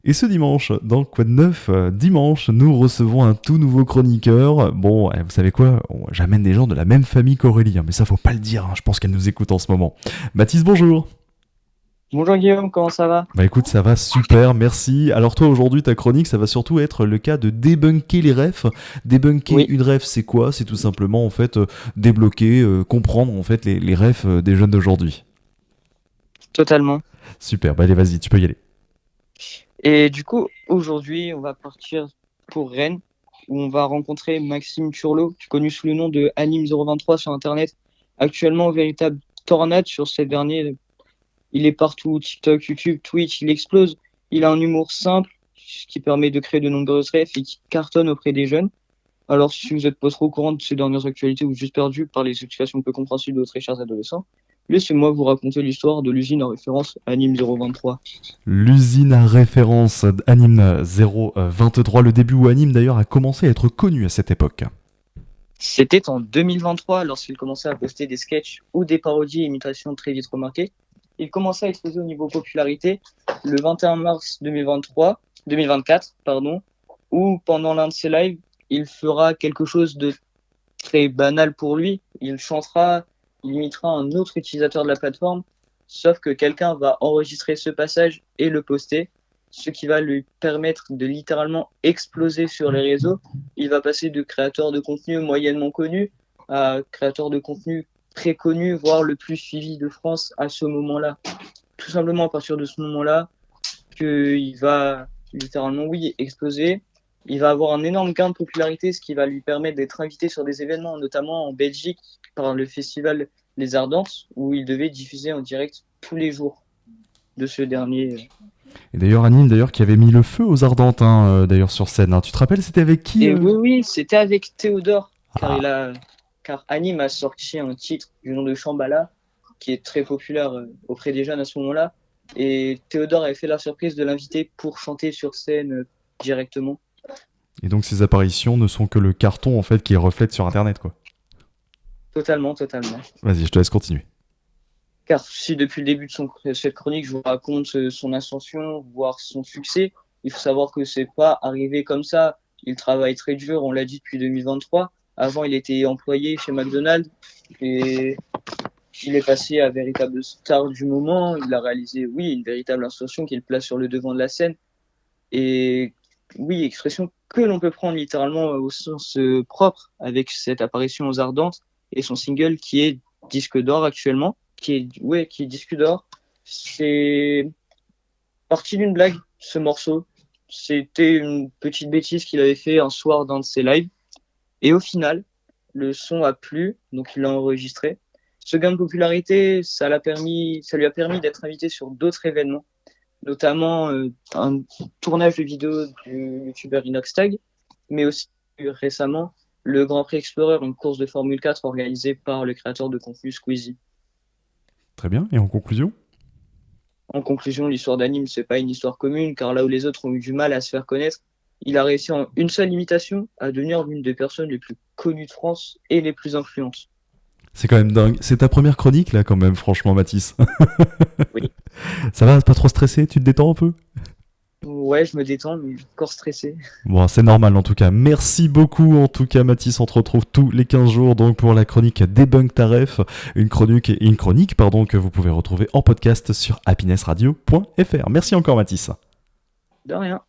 Et ce dimanche, dans Quoi de neuf dimanche, nous recevons un tout nouveau chroniqueur. Bon, vous savez quoi? J'amène des gens de la même famille qu'Aurélie, hein, mais ça faut pas le dire, hein, je pense qu'elle nous écoute en ce moment. Mathis, bonjour. Bonjour Guillaume, comment ça va? Bah écoute, ça va super, merci. Alors toi, aujourd'hui, ta chronique, ça va surtout être le cas de débunker les refs. Débunker Oui, une ref, c'est quoi? C'est tout simplement, en fait, débloquer, comprendre, en fait, les refs des jeunes d'aujourd'hui. totalement. Super, bah allez, vas-y, tu peux y aller. Et du coup, aujourd'hui, on va partir pour Rennes, où on va rencontrer Maxime Turlot, connu sous le nom de Anime023 sur Internet. Actuellement, véritable tornade sur ces derniers. Il est partout, TikTok, YouTube, Twitch, il explose. Il a un humour simple, ce qui permet de créer de nombreuses refs et qui cartonne auprès des jeunes. Alors, si vous n'êtes pas trop au courant de ces dernières actualités ou juste perdu par les situations peu compréhensibles de très chers adolescents, laissez-moi vous raconter l'histoire de l'usine en référence Anime 023. L'usine à référence Anime 023, le début où Anime d'ailleurs a commencé à être connu à cette époque. C'était en 2023 lorsqu'il commençait à poster des sketchs ou des parodies et imitations très vite remarquées. Il commençait à exploser au niveau popularité le 21 mars 2024, où pendant l'un de ses lives, il fera quelque chose de très banal pour lui. Il chantera, il imitera un autre utilisateur de la plateforme, sauf que quelqu'un va enregistrer ce passage et le poster, ce qui va lui permettre de littéralement exploser sur les réseaux. Il va passer de créateur de contenu moyennement connu à créateur de contenu très connu, voire le plus suivi de France à ce moment-là. Tout simplement à partir de ce moment-là, qu'il va littéralement, oui, exploser. Il va avoir un énorme gain de popularité, ce qui va lui permettre d'être invité sur des événements, notamment en Belgique, par le festival Les Ardentes, où il devait diffuser en direct tous les jours de ce dernier. Et d'ailleurs, Anime d'ailleurs qui avait mis le feu aux ardentes, hein, d'ailleurs sur scène, hein. Tu te rappelles, c'était avec qui Et oui, oui, c'était avec Théodore, Ah, car Anime a sorti un titre du nom de Shambhala, qui est très populaire auprès des jeunes à ce moment-là. Et Théodore avait fait la surprise de l'inviter pour chanter sur scène directement. et donc ces apparitions ne sont que le carton en fait qui reflète sur Internet, quoi. Totalement, totalement. Vas-y, je te laisse continuer. Car si depuis le début de cette chronique, je vous raconte son ascension, voire son succès, il faut savoir que c'est pas arrivé comme ça. Il travaille très dur, on l'a dit depuis 2023. Avant, il était employé chez McDonald's et il est passé à véritable star du moment. Il a réalisé, oui, une véritable ascension qu'il place sur le devant de la scène. Et oui, expression que l'on peut prendre littéralement au sens propre avec cette apparition aux Ardentes et son single qui est disque d'or actuellement, qui est disque d'or. C'est parti d'une blague, ce morceau. C'était une petite bêtise qu'il avait fait un soir dans de ses lives. Et au final, le son a plu, donc il l'a enregistré. Ce gain de popularité, ça lui a permis d'être invité sur d'autres événements, notamment un tournage de vidéo du youtubeur Inoxtag, mais aussi récemment le Grand Prix Explorer, une course de Formule 4 organisée par le créateur de contenu Squeezie. Très bien, et en conclusion? En conclusion, l'histoire d'Anime, c'est pas une histoire commune, car là où les autres ont eu du mal à se faire connaître, il a réussi en une seule imitation à devenir l'une des personnes les plus connues de France et les plus influentes. C'est quand même dingue. C'est ta première chronique là quand même, franchement, Mathis. Oui. Ça va, pas trop stressé? Tu te détends un peu? Ouais, je me détends, mais encore stressé. Bon, c'est normal en tout cas. Merci beaucoup en tout cas, Mathis. On te retrouve tous les 15 jours donc pour la chronique Debunk Taref, une chronique pardon, que vous pouvez retrouver en podcast sur happinessradio.fr. Merci encore, Mathis. De rien.